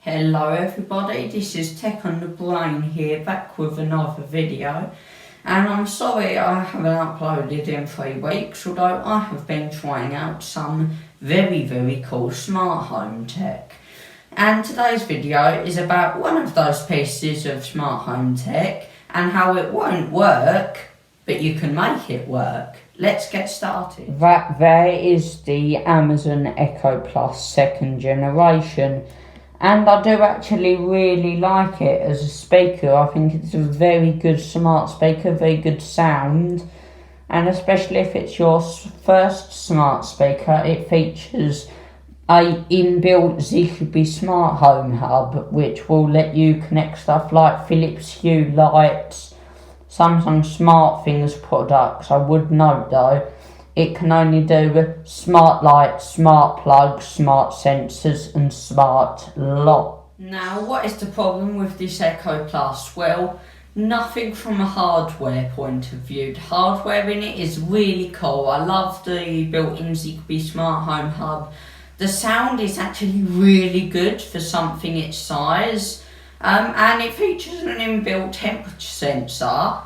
Hello everybody, this is Tech on the Brain here, back with another video. And I'm sorry I haven't uploaded in 3 weeks, although I have been trying out some very cool smart home tech. And today's video is about one of those pieces of smart home tech and how it won't work, but you can make it work. Let's get started. That there is the Amazon Echo Plus 2nd generation. And I do actually really like it as a speaker. I think it's a very good smart speaker, very good sound. And especially if it's your first smart speaker, it features a inbuilt Zigbee smart home hub, which will let you connect stuff like Philips Hue lights, Samsung SmartThings products. I would note though, it can only do smart lights, smart plugs, smart sensors and smart lock. Now, what is the problem with this Echo Plus? Well, nothing from a hardware point of view. The hardware in it is really cool. I love the built-in Zigbee smart home hub. The sound is actually really good for something its size. And it features an inbuilt temperature sensor,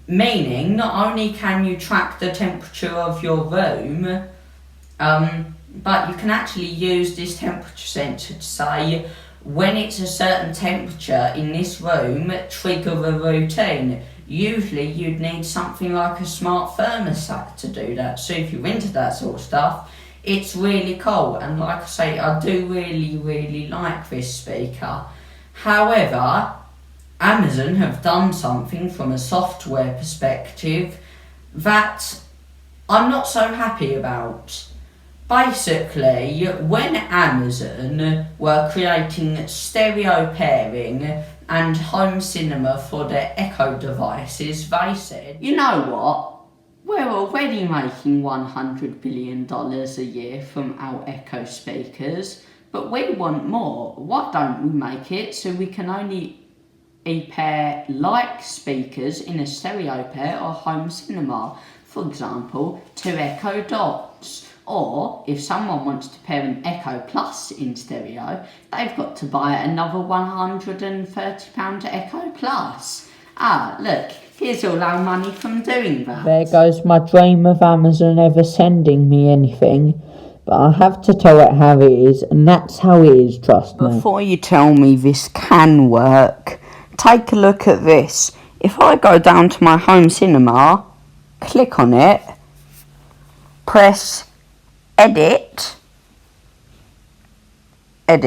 meaning not only can you track the temperature of your room, but you can actually use this temperature sensor to say, when it's a certain temperature in this room, trigger a routine. Usually you'd need something like a smart thermostat to do that, so if you're into that sort of stuff, it's really cool. And like I say, I do really like this speaker. However, Amazon have done something from a software perspective that I'm not so happy about. Basically, when Amazon were creating stereo pairing and home cinema for their Echo devices, they said, you know what? We're already making $100 billion a year from our Echo speakers, but we want more. Why don't we make it so we can only pair like speakers in a stereo pair or home cinema? For example, 2 Echo Dots. Or if someone wants to pair an Echo Plus in stereo, they've got to buy another £130 Echo Plus. Ah, look, here's all our money from doing that. There goes my dream of Amazon ever sending me anything. But I have to tell it how it is, and that's how it is, trust me. Before you tell me this can work, take a look at this. If I go down to my home cinema, click on it, press edit, there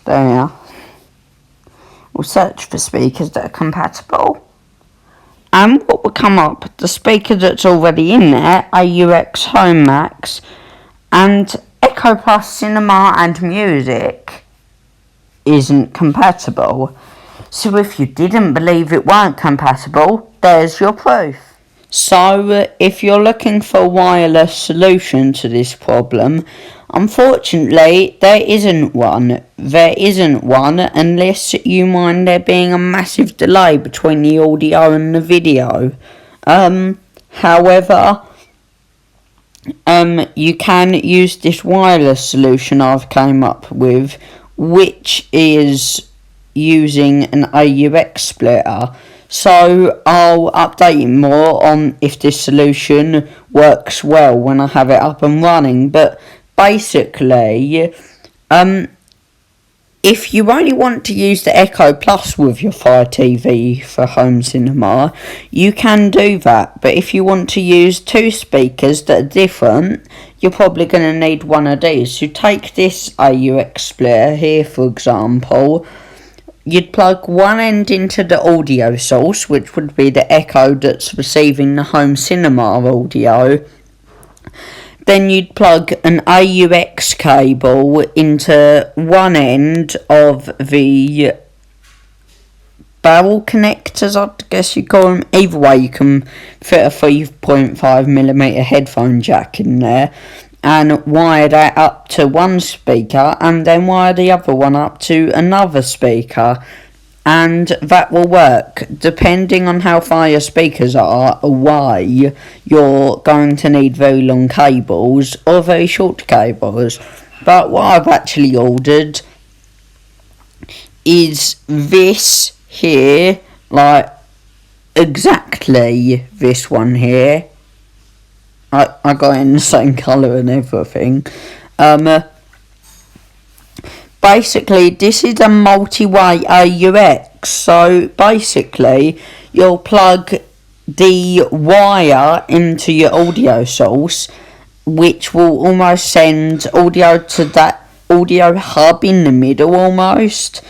we are. We'll search for speakers that are compatible. And what will come up, the speaker that's already in there, AUX Home Max, and Echo Plus Cinema and Music isn't compatible. So if you didn't believe it weren't compatible, there's your proof. So if you're looking for a wireless solution to this problem, unfortunately there isn't one. There isn't one unless you mind there being a massive delay between the audio and the video. However, you can use this wireless solution I've came up with, which is using an AUX splitter. So I'll update you more on if this solution works well when I have it up and running. But basically, if you only want to use the Echo Plus with your Fire TV for home cinema, you can do that. But if you want to use 2 speakers that are different, you're probably going to need one of these. So take this AUX splitter here, for example. You'd plug one end into the audio source, which would be the Echo that's receiving the home cinema audio. Then you'd plug an AUX cable into one end of the barrel connectors, I guess you call them. Either way, you can fit a 3.5mm headphone jack in there and wire that up to one speaker and then wire the other one up to another speaker. And that will work. Depending on how far your speakers are away, you're going to need very long cables or very short cables. But what I've actually ordered is this here, like exactly this one here. I got it in the same colour and everything. Basically, this is a multi-way AUX. So basically, you'll plug the wire into your audio source, which will almost send audio to that audio hub in the middle almost,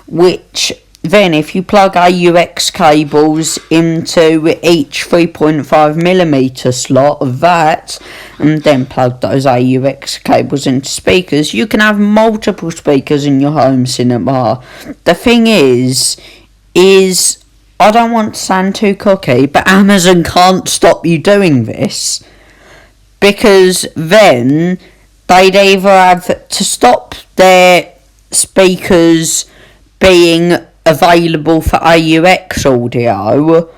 which then if you plug AUX cables into each 3.5mm slot of that, and then plug those AUX cables into speakers, you can have multiple speakers in your home cinema. The thing is I don't want to sound too cocky, but Amazon can't stop you doing this, because then they'd either have to stop their speakers being available for AUX audio,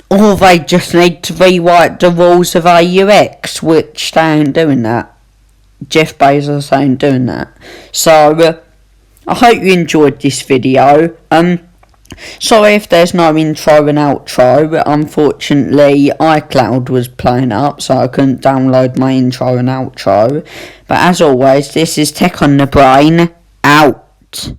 or they just need to rewrite the rules of AUX, which they ain't doing that. Jeff Bezos ain't doing that. So, I hope you enjoyed this video. Sorry if there's no intro and outro, but unfortunately iCloud was playing up, so I couldn't download my intro and outro. But as always, this is Tech on the Brain, out.